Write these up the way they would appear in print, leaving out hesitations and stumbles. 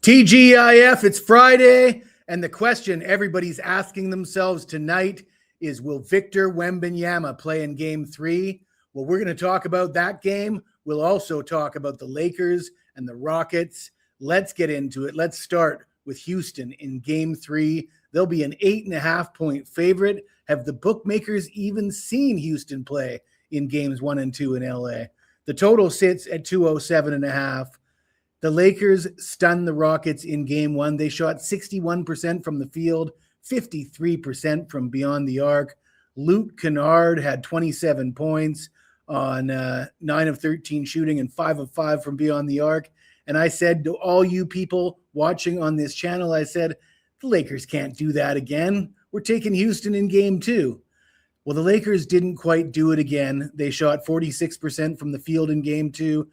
TGIF, it's Friday, and the question everybody's asking themselves tonight is, will Victor Wembanyama play in Game 3? Well, we're going to talk about that game. We'll also talk about the Lakers and the Rockets. Let's get into it. Let's start with Houston in Game 3. They'll be an 8.5-point favorite. Have the bookmakers even seen Houston play in Games 1 and 2 in LA? The total sits at 207.5. The Lakers stunned the Rockets in Game 1. They shot 61% from the field, 53% from beyond the arc. Luke Kennard had 27 points on 9 of 13 shooting and 5 of 5 from beyond the arc. And I said to all you people watching on this channel, I said, the Lakers can't do that again. We're taking Houston in Game 2. Well, the Lakers didn't quite do it again. They shot 46% from the field in Game 2.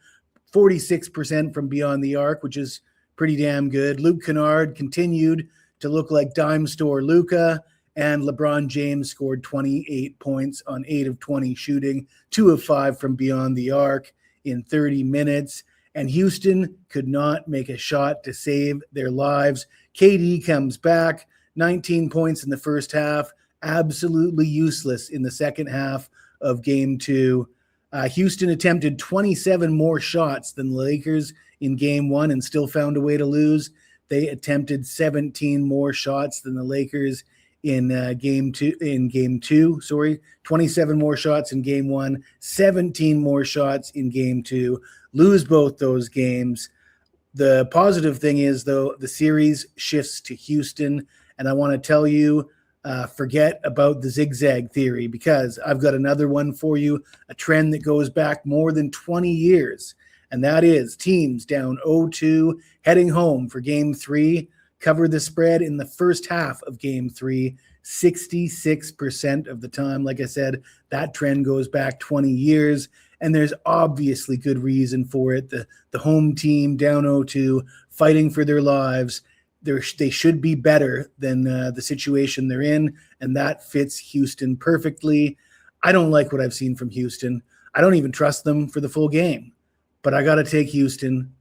46% from beyond the arc, which is pretty damn good. Luke Kennard continued to look like dime store Luka, and LeBron James scored 28 points on 8 of 20 shooting, 2 of 5 from beyond the arc in 30 minutes. And Houston could not make a shot to save their lives. KD comes back, 19 points in the first half, absolutely useless in the second half of Game 2. Houston attempted 27 more shots than the Lakers in Game 1 and still found a way to lose. They attempted 17 more shots than the Lakers in Game 2. 27 more shots in Game 1, 17 more shots in Game 2. Lose both those games. The positive thing is, though, the series shifts to Houston, and I want to tell you, forget about the zigzag theory, because I've got another one for you, a trend that goes back more than 20 years, and that is teams down 0-2 heading home for Game 3 cover the spread in the first half of Game 3 66% of the time. Like I said, that trend goes back 20 years, and there's obviously good reason for it. The home team down 0-2 fighting for their lives. They should be better than the situation they're in, and that fits Houston perfectly. I don't like what I've seen from Houston. I don't even trust them for the full game, but I got to take Houston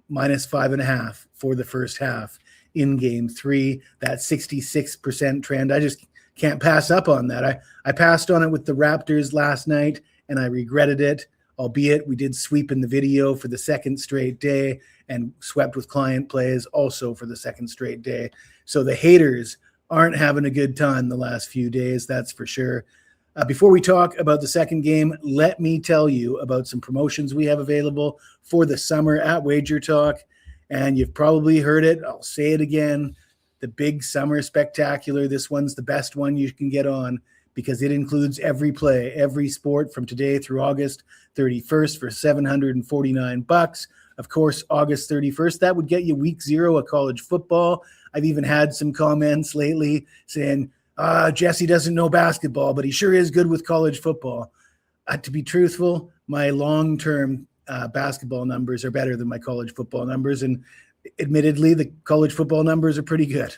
minus 5.5 for the first half in Game 3. That 66% trend, I just can't pass up on that. I passed on it with the Raptors last night, and I regretted it, albeit we did sweep in the video for the second straight day and swept with client plays also for the second straight day. So the haters aren't having a good time the last few days, that's for sure. Before we talk about the second game, let me tell you about some promotions we have available for the summer at WagerTalk. And you've probably heard it. I'll say it again. The big summer spectacular. This one's the best one you can get on, because it includes every play, every sport from today through August 31st for $749. Of course, August 31st, that would get you week 0 of college football. I've even had some comments lately saying, Jesse doesn't know basketball, but he sure is good with college football. To be truthful, my long-term basketball numbers are better than my college football numbers, and admittedly, the college football numbers are pretty good.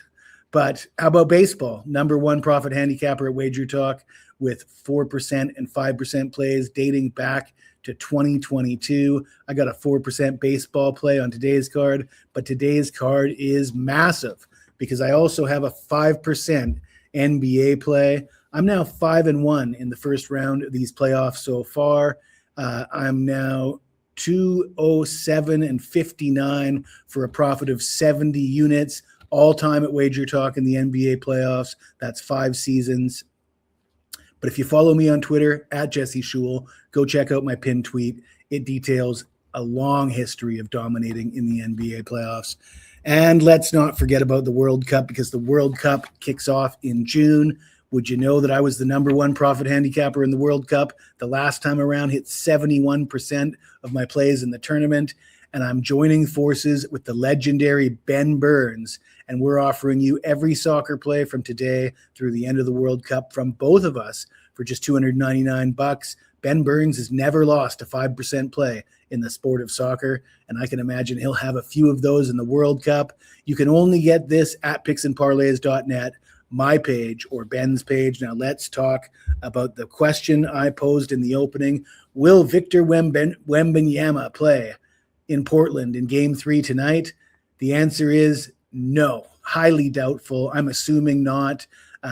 But how about baseball? Number 1 profit handicapper at WagerTalk with 4% and 5% plays dating back to 2022. I got a 4% baseball play on today's card, but today's card is massive because I also have a 5% NBA play. I'm now 5-1 in the first round of these playoffs so far. I'm now 207.59 for a profit of 70 units all time at WagerTalk in the NBA playoffs. That's 5 seasons. But if you follow me on Twitter at Jesse Schule, go check out my pinned tweet. It details a long history of dominating in the NBA playoffs. And let's not forget about the World Cup, because the World Cup kicks off in June. Would you know that I was the number 1 profit handicapper in the World Cup? The last time around, hit 71% of my plays in the tournament. And I'm joining forces with the legendary Ben Burns. And we're offering you every soccer play from today through the end of the World Cup from both of us for just $299. Ben Burns has never lost a 5% play in the sport of soccer, and I can imagine he'll have a few of those in the World Cup. You can only get this at picksandparlays.net, my page or Ben's page. Now let's talk about the question I posed in the opening. Will Victor Wembanyama play in Portland in Game 3 tonight? The answer is no, highly doubtful. I'm assuming not.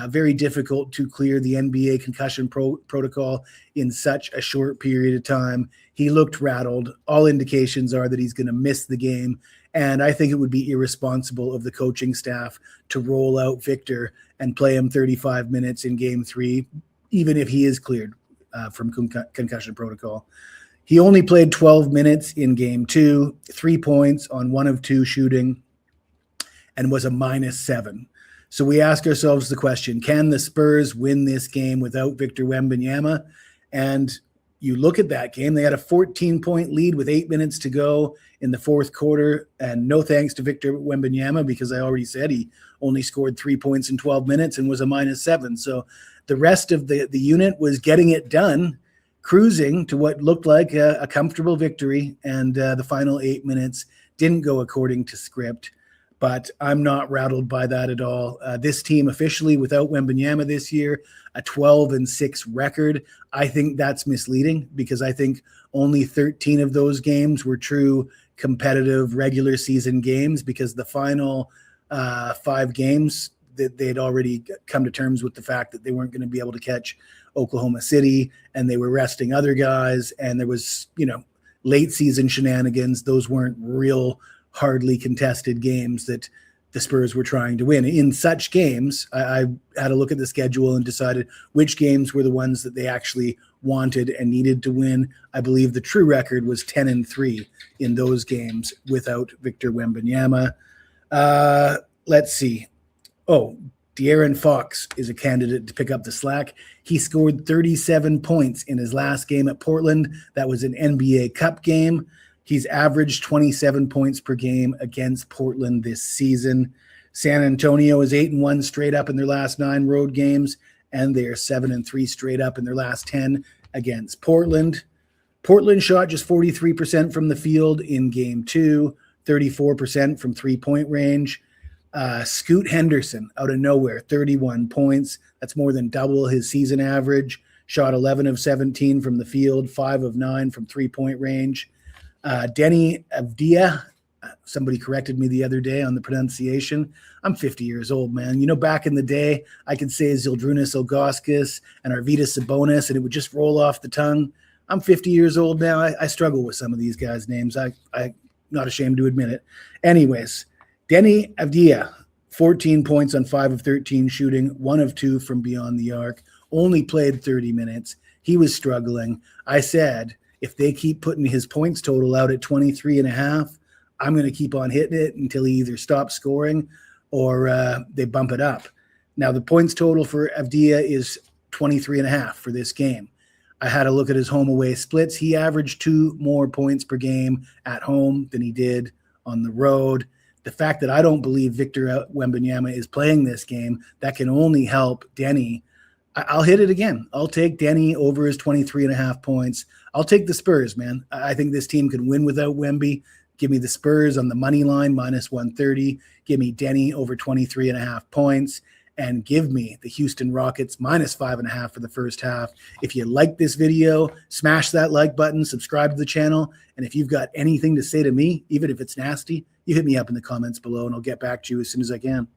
Very difficult to clear the NBA concussion protocol in such a short period of time. He looked rattled. All indications are that he's going to miss the game. And I think it would be irresponsible of the coaching staff to roll out Victor and play him 35 minutes in game 3, even if he is cleared from concussion protocol. He only played 12 minutes in game 2, 3 points on 1 of 2 shooting, and was a -7. So we ask ourselves the question, can the Spurs win this game without Victor Wembanyama? And you look at that game, they had a 14-point lead with 8 minutes to go in the fourth quarter. And no thanks to Victor Wembanyama, because I already said he only scored 3 points in 12 minutes and was a -7. So the rest of the unit was getting it done, cruising to what looked like a comfortable victory. And the final 8 minutes didn't go according to script. But I'm not rattled by that at all. This team officially without Wembanyama this year, a 12-6 record. I think that's misleading, because I think only 13 of those games were true competitive regular season games, because the final 5 games that they'd already come to terms with the fact that they weren't going to be able to catch Oklahoma City, and they were resting other guys, and there was, late season shenanigans. Those weren't real hardly contested games that the Spurs were trying to win. In such games, I had a look at the schedule and decided which games were the ones that they actually wanted and needed to win. I believe the true record was 10-3 in those games without Victor Wembanyama. Let's see. Oh, De'Aaron Fox is a candidate to pick up the slack. He scored 37 points in his last game at Portland. That was an NBA Cup game. He's averaged 27 points per game against Portland this season. San Antonio is 8-1 straight up in their last 9 road games, and they are 7-3 straight up in their last 10 against Portland. Portland shot just 43% from the field in game 2, 34% from 3-point range. Scoot Henderson out of nowhere, 31 points. That's more than double his season average. Shot 11 of 17 from the field, 5 of 9 from 3-point range. Denny Avdia, somebody corrected me the other day on the pronunciation. I'm 50 years old, man. Back in the day, I could say Zildrunas Ilgauskas and Arvydas Sabonis, and it would just roll off the tongue. I'm 50 years old now. I struggle with some of these guys' names. I'm not ashamed to admit it. Anyways, Denny Avdia, 14 points on 5 of 13 shooting, 1 of 2 from beyond the arc, only played 30 minutes. He was struggling. I said, if they keep putting his points total out at 23.5, I'm going to keep on hitting it until he either stops scoring or they bump it up. Now, the points total for Avdia is 23.5 for this game. I had a look at his home-away splits. He averaged 2 more points per game at home than he did on the road. The fact that I don't believe Victor Wembanyama is playing this game, that can only help Denny. I'll hit it again. I'll take Denny over his 23.5 points. I'll take the Spurs, man. I think this team can win without Wemby. Give me the Spurs on the money line, -130. Give me Denny over 23.5 points. And give me the Houston Rockets -5.5 for the first half. If you like this video, smash that like button, subscribe to the channel. And if you've got anything to say to me, even if it's nasty, you hit me up in the comments below and I'll get back to you as soon as I can.